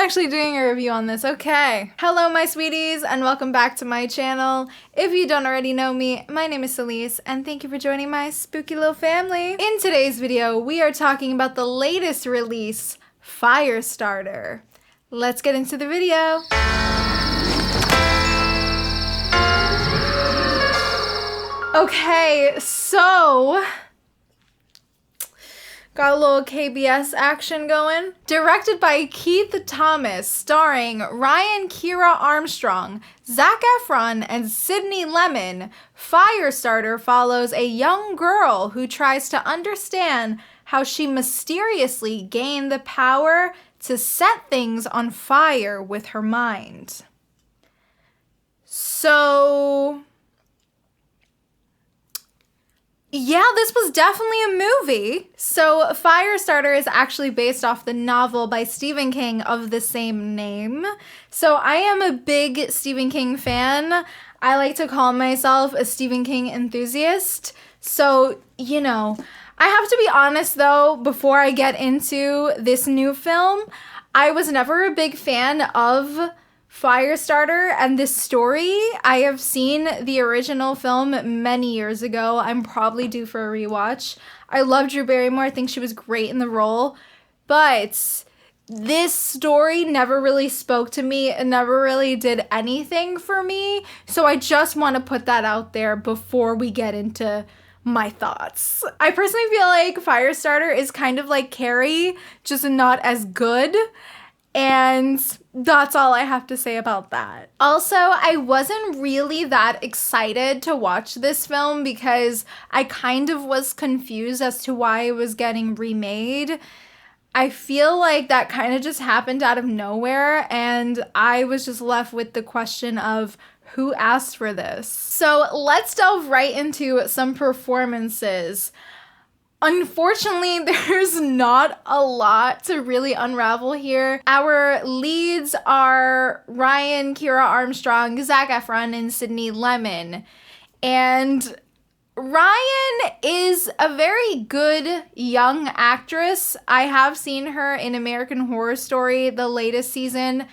actually doing a review on this. Okay. Hello, my sweeties, and welcome back to my channel. If you don't already know me, my name is Celise, and thank you for joining my spooky little family. In today's video, we are talking about the latest release, Firestarter. Let's get into the video. Okay, so got a little KBS action going. Directed by Keith Thomas, starring Ryan Kira Armstrong, Zac Efron, and Sydney Lemon, Firestarter follows a young girl who tries to understand how she mysteriously gained the power to set things on fire with her mind. So yeah, this was definitely a movie. So Firestarter is actually based off the novel by Stephen King of the same name. So I am a big Stephen King fan. I like to call myself a Stephen King enthusiast. So, you know, I have to be honest though, before I get into this new film, I was never a big fan of Firestarter and this story. I have seen the original film many years ago. I'm probably due for a rewatch. I love Drew Barrymore. I think she was great in the role. But this story never really spoke to me. It never really did anything for me. So I just want to put that out there before we get into my thoughts. I personally feel like Firestarter is kind of like Carrie, just not as good. And that's all I have to say about that. Also, I wasn't really that excited to watch this film because I kind of was confused as to why it was getting remade. I feel like that kind of just happened out of nowhere, and I was just left with the question of who asked for this? So let's delve right into some performances. Unfortunately, there's not a lot to really unravel here. Our leads are Ryan Kira Armstrong, Zac Efron, and Sydney Lemon. And Ryan is a very good young actress. I have seen her in American Horror Story, the latest season.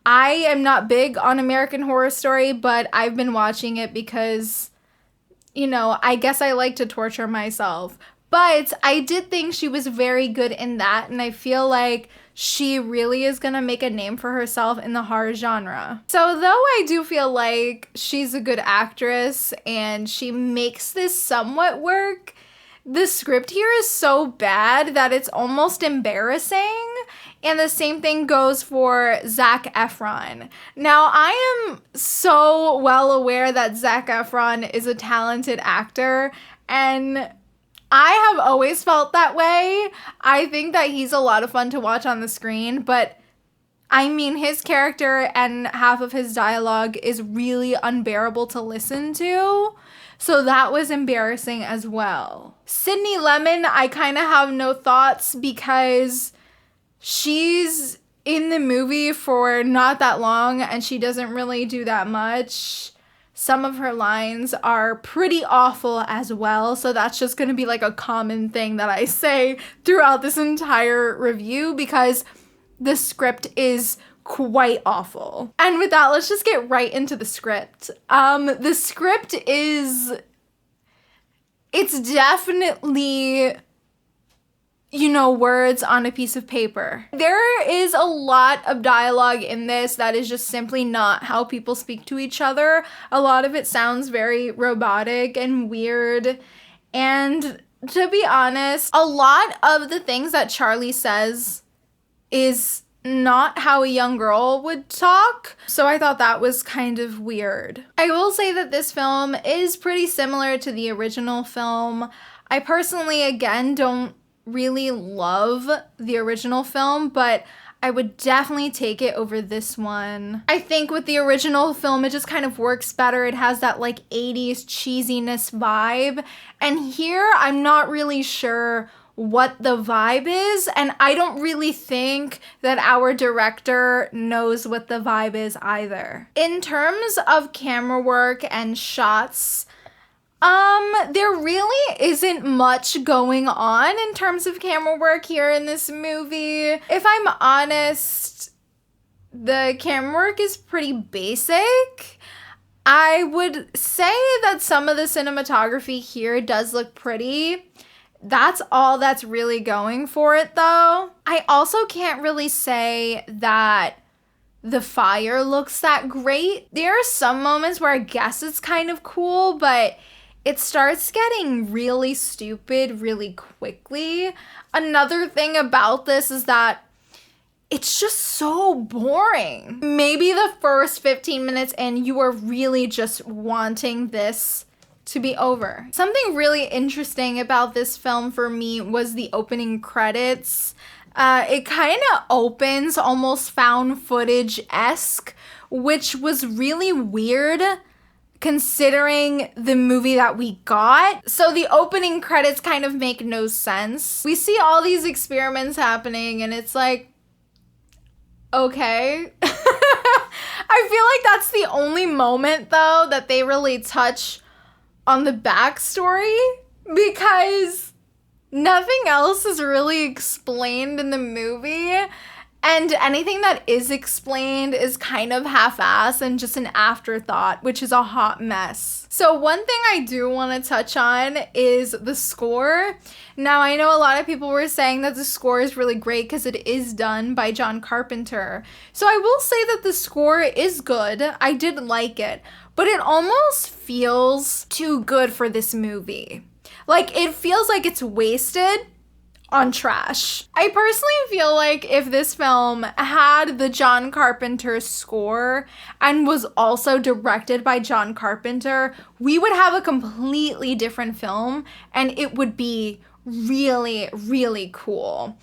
I am not big on American Horror Story, but I've been watching it because, you know, I guess I like to torture myself. But I did think she was very good in that, and I feel like she really is gonna make a name for herself in the horror genre. So though I do feel like she's a good actress and she makes this somewhat work, the script here is so bad that it's almost embarrassing. And the same thing goes for Zac Efron. Now, I am so well aware that Zac Efron is a talented actor, and I have always felt that way. I think that he's a lot of fun to watch on the screen, but I mean, his character and half of his dialogue is really unbearable to listen to. So that was embarrassing as well. Sydney Lemon, I kind of have no thoughts because she's in the movie for not that long and she doesn't really do that much. Some of her lines are pretty awful as well, so that's just going to be like a common thing that I say throughout this entire review because the script is quite awful. And with that, let's just get right into the script. The script it's definitely, you know, words on a piece of paper. There is a lot of dialogue in this that is just simply not how people speak to each other. A lot of it sounds very robotic and weird. And to be honest, a lot of the things that Charlie says is not how a young girl would talk. So I thought that was kind of weird. I will say that this film is pretty similar to the original film. I personally, again, don't really love the original film, but I would definitely take it over this one. I think with the original film, it just kind of works better. It has that like 80s cheesiness vibe. And here, I'm not really sure what the vibe is, and I don't really think that our director knows what the vibe is either. In terms of camera work and shots, there really isn't much going on in terms of camera work here in this movie. If I'm honest, The camera work is pretty basic. I would say that some of the cinematography here does look pretty. That's all that's really going for it, though. I also can't really say that the fire looks that great. There are some moments where I guess it's kind of cool, but it starts getting really stupid really quickly. Another thing about this is that it's just so boring. Maybe the first 15 minutes in, you are really just wanting this to be over. Something really interesting about this film for me was the opening credits. It kind of opens almost found footage-esque, which was really weird considering the movie that we got. So the opening credits kind of make no sense. We see all these experiments happening and it's like, okay. I feel like that's the only moment, though, that they really touch on the backstory, because nothing else is really explained in the movie. And anything that is explained is kind of half-assed and just an afterthought, which is a hot mess. So one thing I do want to touch on is the score. Now, I know a lot of people were saying that the score is really great because it is done by John Carpenter. So I will say that the score is good. I did like it, but it almost feels too good for this movie. Like, it feels like it's wasted on trash. I personally feel like if this film had the John Carpenter score and was also directed by John Carpenter, we would have a completely different film and it would be really, really cool.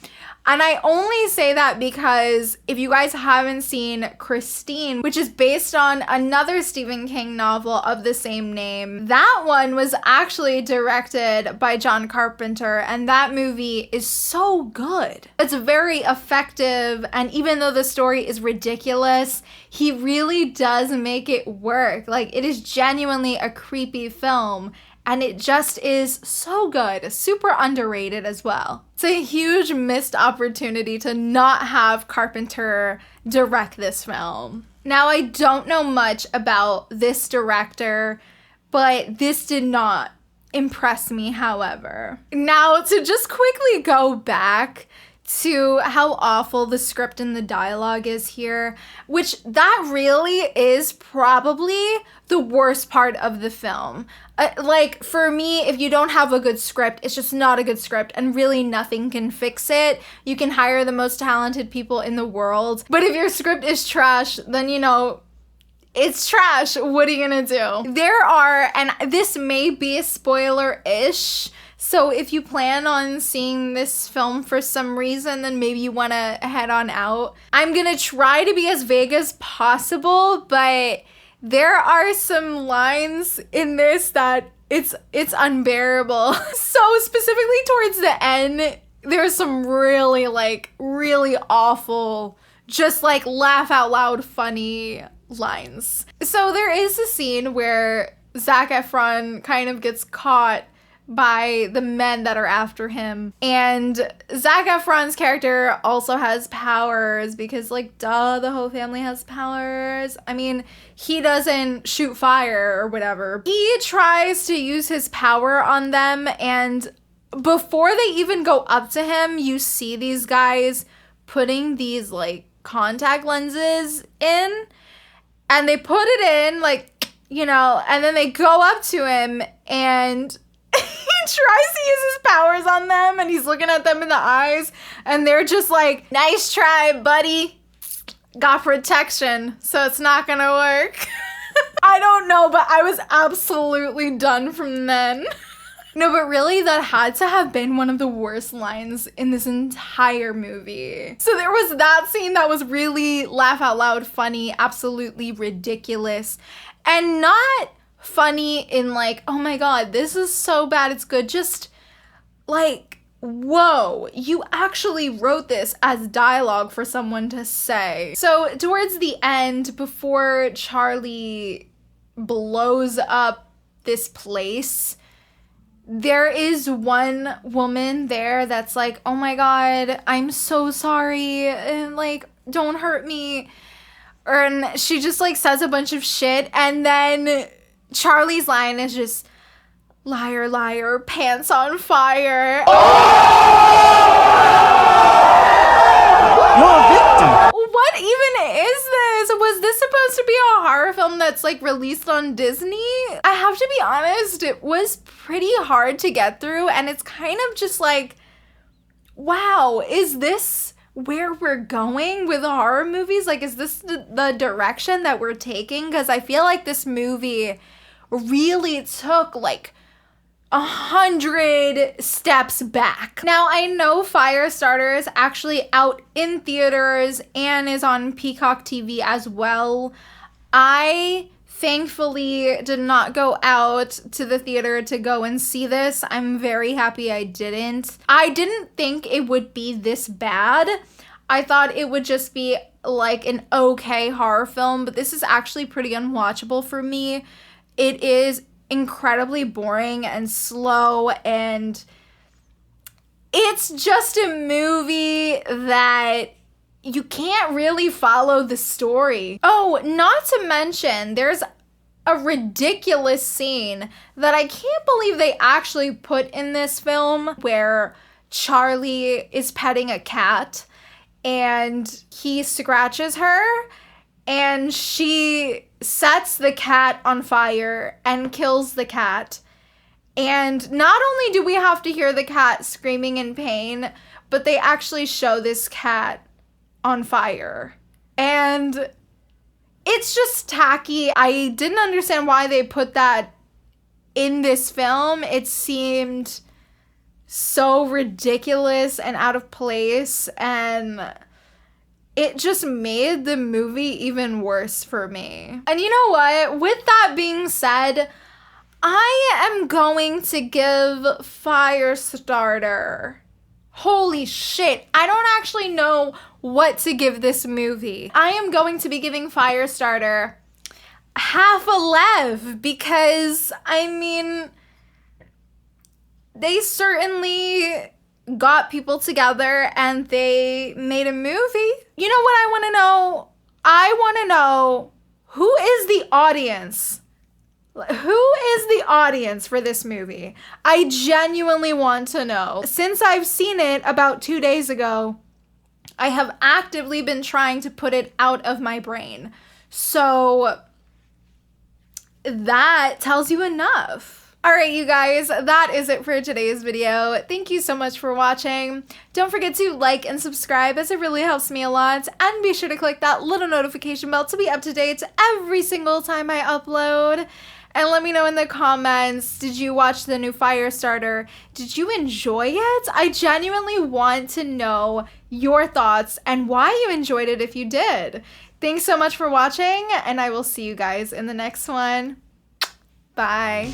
And I only say that because if you guys haven't seen Christine, which is based on another Stephen King novel of the same name, that one was actually directed by John Carpenter, and that movie is so good. It's very effective, and even though the story is ridiculous, he really does make it work. Like, it is genuinely a creepy film. And it just is so good, super underrated as well. It's a huge missed opportunity to not have Carpenter direct this film. Now, I don't know much about this director, but this did not impress me, however. Now, to just quickly go back to how awful the script and the dialogue is here, which that really is probably the worst part of the film. Like, for me, if you don't have a good script, it's just not a good script, and really nothing can fix it. You can hire the most talented people in the world, but if your script is trash, then, you know, it's trash. What are you gonna do? There are, and this may be a spoiler-ish, so if you plan on seeing this film for some reason, then maybe you want to head on out. I'm going to try to be as vague as possible, but there are some lines in this that it's unbearable. So specifically towards the end, there's some really awful, just like laugh out loud funny lines. So there is a scene where Zac Efron kind of gets caught by the men that are after him. And Zac Efron's character also has powers because, like, duh, the whole family has powers. I mean, he doesn't shoot fire or whatever. He tries to use his power on them, and before they even go up to him, you see these guys putting these, like, contact lenses in, and they put it in, like, you know, and then they go up to him, and he tries to use his powers on them, and he's looking at them in the eyes, and they're just like, nice try, buddy. Got protection, so it's not gonna work. I don't know, but I was absolutely done from then. No, but really, that had to have been one of the worst lines in this entire movie. So there was that scene that was really laugh out loud funny, absolutely ridiculous, and not funny in like, oh my god, this is so bad it's good. Just like, whoa, you actually wrote this as dialogue for someone to say. So towards the end, before Charlie blows up this place, there is one woman there that's like, oh my god, I'm so sorry, and like, don't hurt me. And she just like says a bunch of shit, and then Charlie's line is just, liar, liar, pants on fire. You're a victim. What even is this? Was this supposed to be a horror film that's like released on Disney? I have to be honest, it was pretty hard to get through, and it's kind of just like, wow, is this where we're going with horror movies? Like, is this the direction that we're taking? Because I feel like this movie really took like 100 steps back. Now, I know Firestarter is actually out in theaters and is on Peacock TV as well. I thankfully did not go out to the theater to go and see this. I'm very happy I didn't. I didn't think it would be this bad. I thought it would just be like an okay horror film, but this is actually pretty unwatchable for me. It is incredibly boring and slow, and it's just a movie that you can't really follow the story. Oh, not to mention, there's a ridiculous scene that I can't believe they actually put in this film where Charlie is petting a cat and he scratches her and she sets the cat on fire and kills the cat. And not only do we have to hear the cat screaming in pain, but they actually show this cat on fire. And it's just tacky. I didn't understand why they put that in this film. It seemed so ridiculous and out of place, and it just made the movie even worse for me. And you know what? With that being said, I am going to give Firestarter, holy shit, I don't actually know what to give this movie. I am going to be giving Firestarter half a lev because, I mean, they certainly got people together and they made a movie. You know what I want to know? I want to know, who is the audience? Who is the audience for this movie? I genuinely want to know. Since I've seen it about 2 days ago, I have actively been trying to put it out of my brain. So that tells you enough. All right, you guys, that is it for today's video. Thank you so much for watching. Don't forget to like and subscribe as it really helps me a lot. And be sure to click that little notification bell to be up to date every single time I upload. And let me know in the comments, did you watch the new Firestarter? Did you enjoy it? I genuinely want to know your thoughts and why you enjoyed it if you did. Thanks so much for watching, and I will see you guys in the next one. Bye.